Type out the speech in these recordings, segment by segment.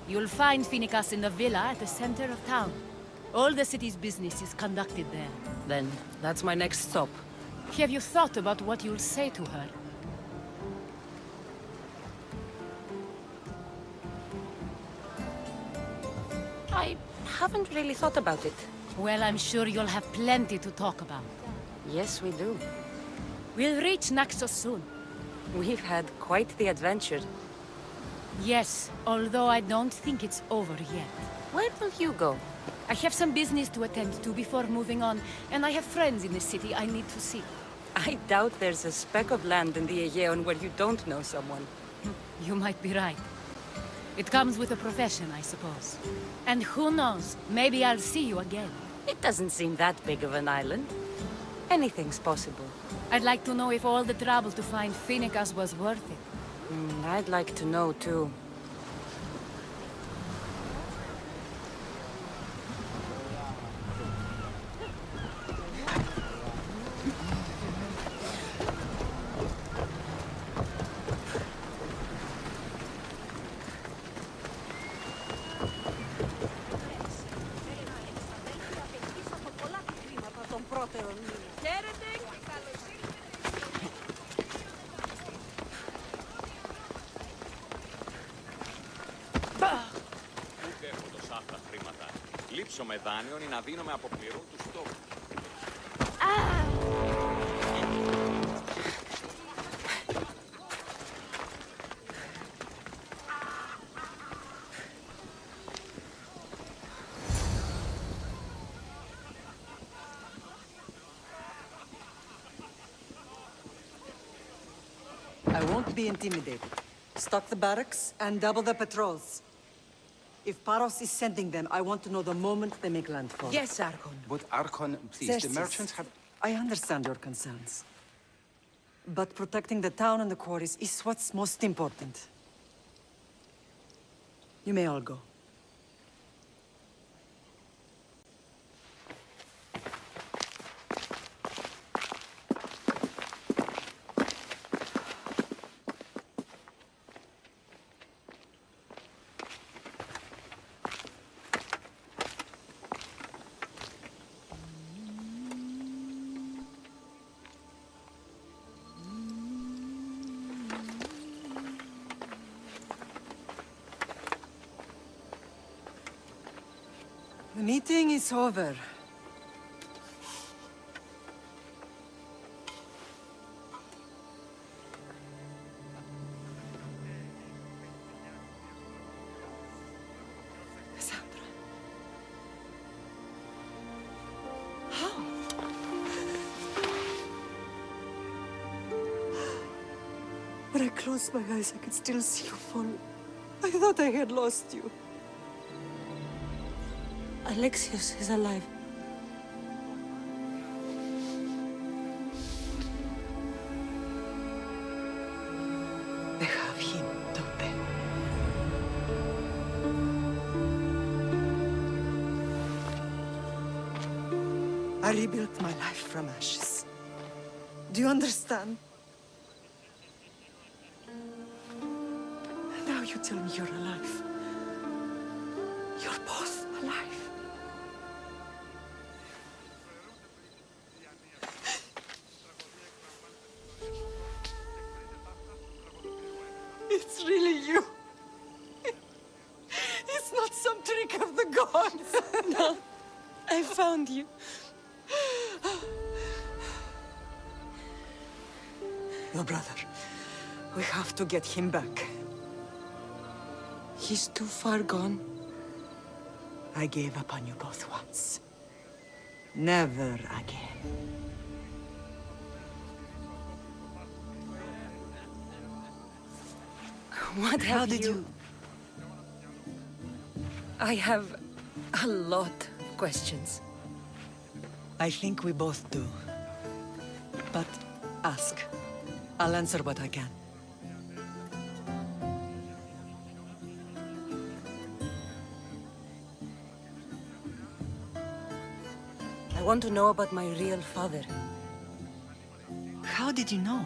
You'll find Phoenicas in the villa at the center of town. All the city's business is conducted there. Then, that's my next stop. Have you thought about what you'll say to her? I haven't really thought about it. Well, I'm sure you'll have plenty to talk about. Yes, we do. We'll reach Naxos soon. We've had quite the adventure. Yes, although I don't think it's over yet. Where will you go? I have some business to attend to before moving on, and I have friends in the city I need to see. I doubt there's a speck of land in the Aegean where you don't know someone. You might be right. It comes with a profession, I suppose. And who knows, maybe I'll see you again. It doesn't seem that big of an island. Anything's possible. I'd like to know if all the trouble to find Phoenicas was worth it. I'd like to know, too. Λείψω με δάνειον ή να δίνω με αποπληρών του στόχου. I won't be intimidated. Stock the barracks and double the patrols. If Paros is sending them, I want to know the moment they make landfall. Yes, Archon. But Archon, please, Xerxes, the merchants have... I understand your concerns. But protecting the town and the quarries is what's most important. You may all go. The meeting is over. Cassandra. How? When I closed my eyes, I could still see you fall. I thought I had lost you. Alexios is alive. They have him, don't they? I rebuilt my life from ashes. Do you understand? Now you tell me you're alive. You're both alive. It's really you. It's not some trick of the gods. No, I found you. Your brother. We have to get him back. He's too far gone. I gave up on you both once. Never again. What How have did you... I have a lot of questions. I think we both do. But ask. I'll answer what I can. I want to know about my real father. How did you know?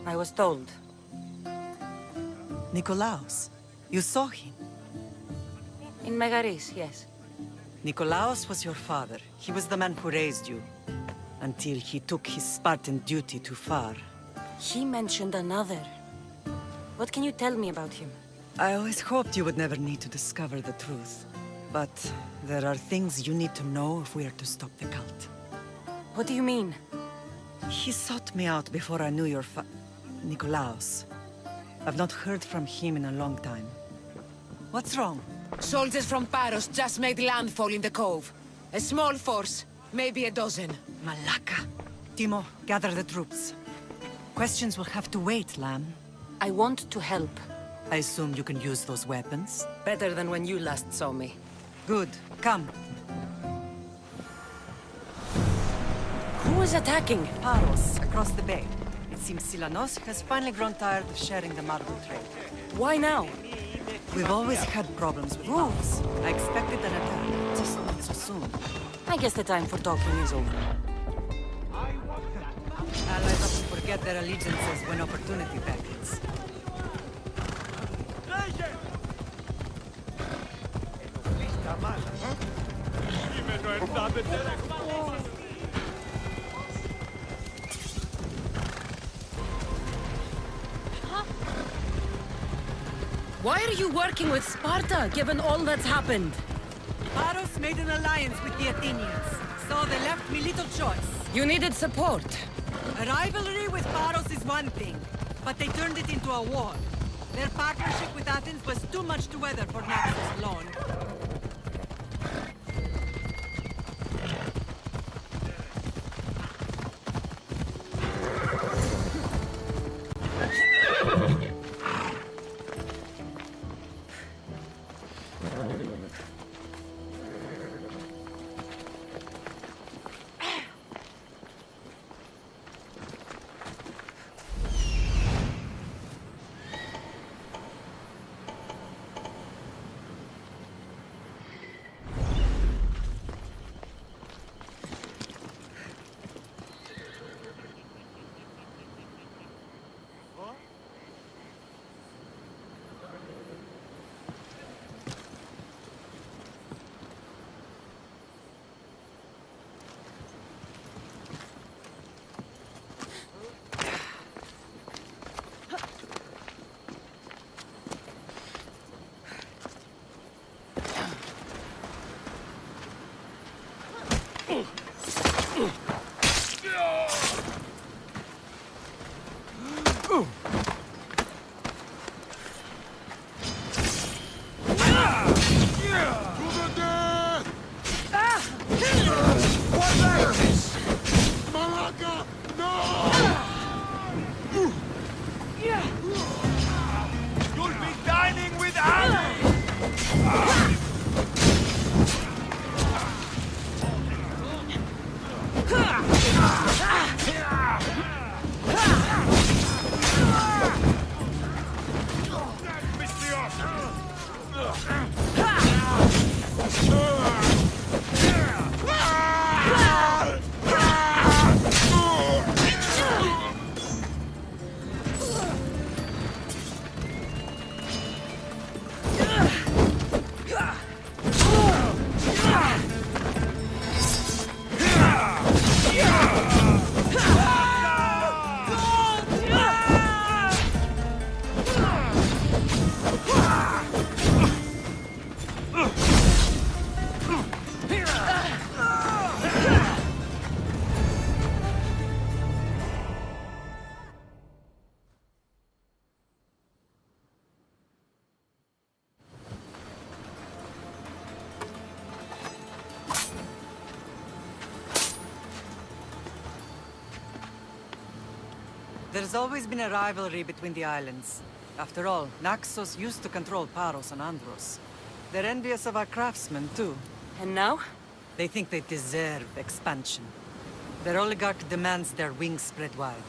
I was told. Nikolaos. You saw him. In Megaris, yes. Nikolaos was your father. He was the man who raised you. Until he took his Spartan duty too far. He mentioned another. What can you tell me about him? I always hoped you would never need to discover the truth. But there are things you need to know if we are to stop the cult. What do you mean? He sought me out before I knew your Nikolaos. I've not heard from him in a long time. What's wrong? Soldiers from Paros just made landfall in the cove. A small force, maybe a dozen. Malaka. Timo, gather the troops. Questions will have to wait, Lamb. I want to help. I assume you can use those weapons? Better than when you last saw me. Good. Come. Who is attacking? Paros, across the bay. It seems Silanos has finally grown tired of sharing the marble trade. Why now? We've always had problems with Paros. I expected an attack, just not so soon. I guess the time for talking is over. Allies often forget their allegiances when opportunity beckons. Why are you working with Sparta, given all that's happened? Paros made an alliance with the Athenians, so they left me little choice. You needed support. A rivalry with Paros is one thing, but they turned it into a war. Their partnership with Athens was too much to weather for Naxos alone. There's always been a rivalry between the islands. After all, Naxos used to control Paros and Andros. They're envious of our craftsmen, too. And now? They think they deserve expansion. Their oligarch demands their wings spread wide.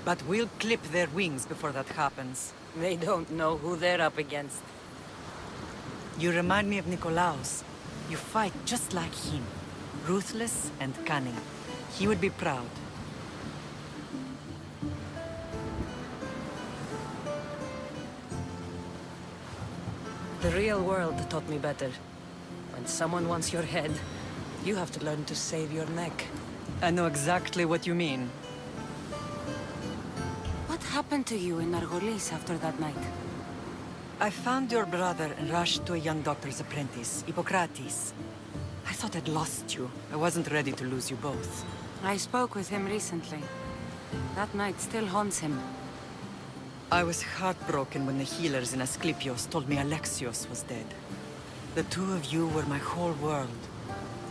But we'll clip their wings before that happens. They don't know who they're up against. You remind me of Nikolaos. You fight just like him. Ruthless and cunning. He would be proud. The real world taught me better. When someone wants your head, you have to learn to save your neck. I know exactly what you mean. What happened to you in Nargolis after that night? I found your brother and rushed to a young doctor's apprentice, Hippocrates. I thought I'd lost you. I wasn't ready to lose you both. I spoke with him recently. That night still haunts him. I was heartbroken when the healers in Asclepios told me Alexios was dead. The two of you were my whole world.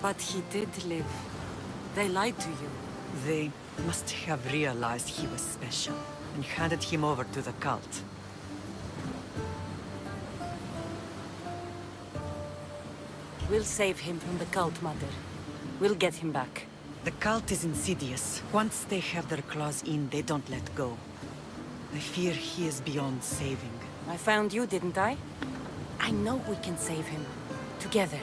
But he did live. They lied to you. They must have realized he was special and handed him over to the cult. We'll save him from the cult, Mother. We'll get him back. The cult is insidious. Once they have their claws in, they don't let go. I fear he is beyond saving. I found you, didn't I? I know we can save him. Together.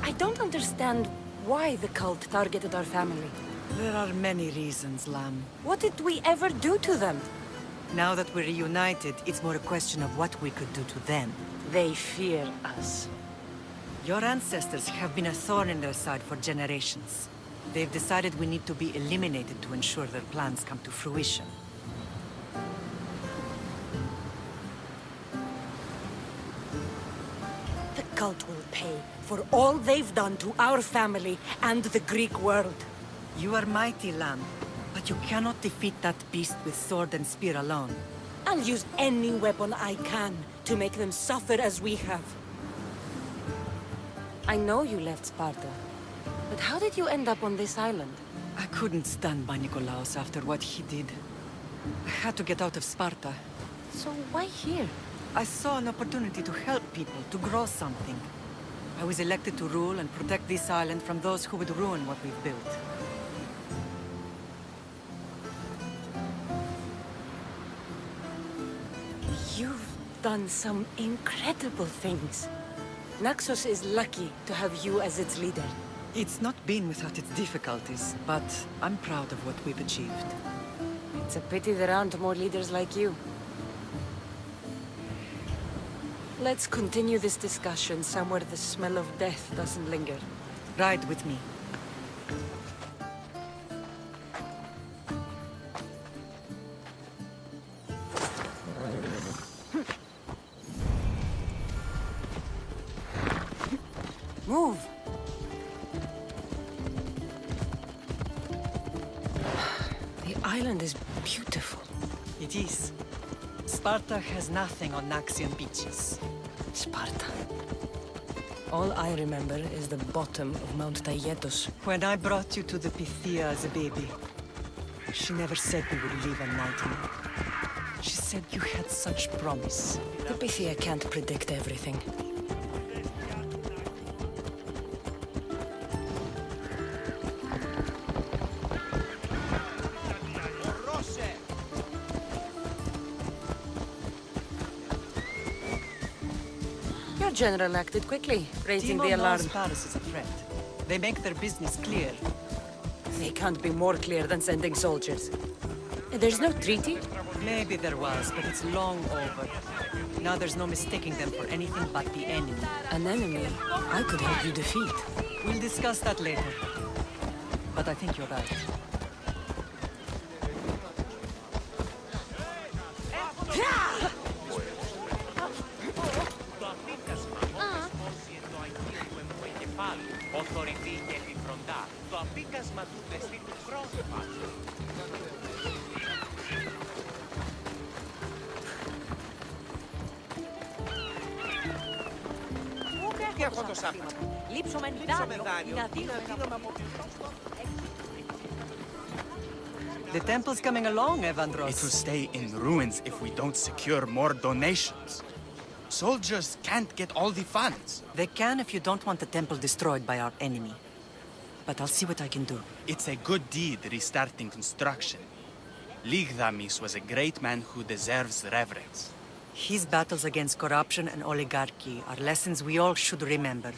I don't understand why the cult targeted our family. There are many reasons, Lamb. What did we ever do to them? Now that we're reunited, it's more a question of what we could do to them. They fear us. Your ancestors have been a thorn in their side for generations. They've decided we need to be eliminated to ensure their plans come to fruition. The cult will pay for all they've done to our family and the Greek world. You are mighty, Lamb, but you cannot defeat that beast with sword and spear alone. I'll use any weapon I can to make them suffer as we have. I know you left Sparta, but how did you end up on this island? I couldn't stand by Nikolaos after what he did. I had to get out of Sparta. So why here? I saw an opportunity to help people, to grow something. I was elected to rule and protect this island from those who would ruin what we've built. You've done some incredible things. Naxos is lucky to have you as its leader. It's not been without its difficulties, but I'm proud of what we've achieved. It's a pity there aren't more leaders like you. Let's continue this discussion somewhere the smell of death doesn't linger. Ride with me. Move! The island is beautiful. It is. Sparta has nothing on Naxian beaches. Sparta. All I remember is the bottom of Mount Taygetos. When I brought you to the Pythia as a baby, she never said we would leave a nightmare. She said you had such promise. The Pythia can't predict everything. Your general acted quickly, raising the Timon alarm. knows Paris is a threat. They make their business clear. They can't be more clear than sending soldiers. There's no treaty? Maybe there was, but it's long over. Now there's no mistaking them for anything but the enemy. An enemy I could help you defeat. We'll discuss that later. But I think you're right. The temple's coming along, Evandros. It will stay in ruins if we don't secure more donations. Soldiers can't get all the funds. They can if you don't want the temple destroyed by our enemy. But I'll see what I can do. It's a good deed restarting construction. Ligdamis was a great man who deserves reverence. His battles against corruption and oligarchy are lessons we all should remember.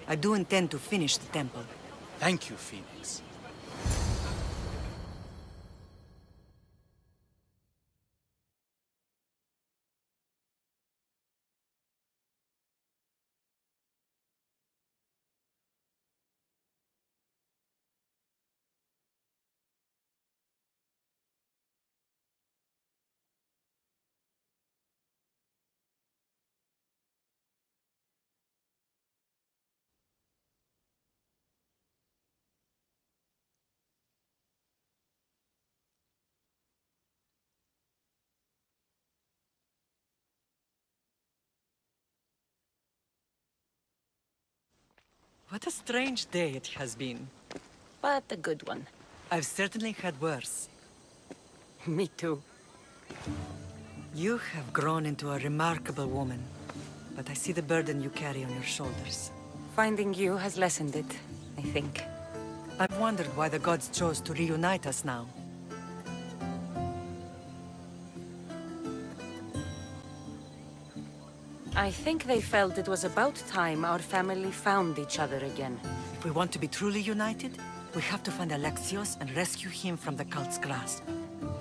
I do intend to finish the temple. Thank you, Phoenix. What a strange day it has been. But a good one. I've certainly had worse. Me too. You have grown into a remarkable woman, but I see the burden you carry on your shoulders. Finding you has lessened it, I think. I've wondered why the gods chose to reunite us now. I think they felt it was about time our family found each other again. If we want to be truly united, we have to find Alexios and rescue him from the cult's grasp.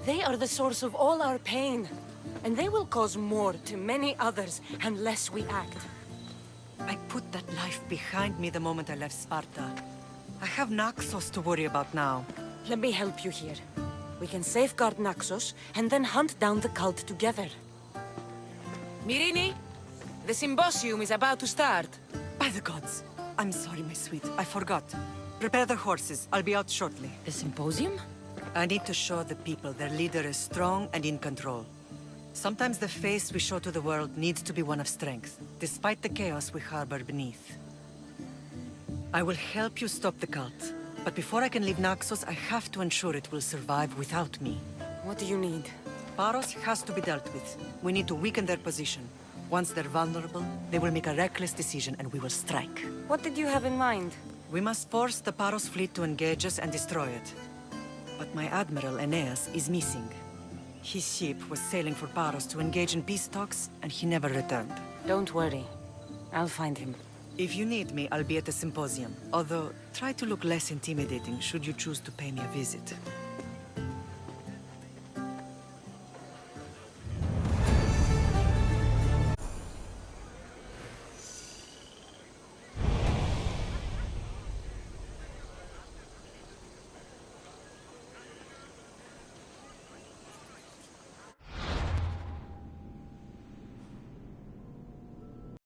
They are the source of all our pain, and they will cause more to many others unless we act. I put that life behind me the moment I left Sparta. I have Naxos to worry about now. Let me help you here. We can safeguard Naxos, and then hunt down the cult together. Myrrine, the symposium is about to start. By the gods! I'm sorry, my sweet. I forgot. Prepare the horses. I'll be out shortly. The symposium? I need to show the people their leader is strong and in control. Sometimes the face we show to the world needs to be one of strength, despite the chaos we harbor beneath. I will help you stop the cult, but before I can leave Naxos, I have to ensure it will survive without me. What do you need? Paros has to be dealt with. We need to weaken their position. Once they're vulnerable, they will make a reckless decision and we will strike. What did you have in mind? We must force the Paros fleet to engage us and destroy it. But my admiral, Aeneas, is missing. His ship was sailing for Paros to engage in peace talks, and he never returned. Don't worry. I'll find him. If you need me, I'll be at the symposium. Although, try to look less intimidating should you choose to pay me a visit.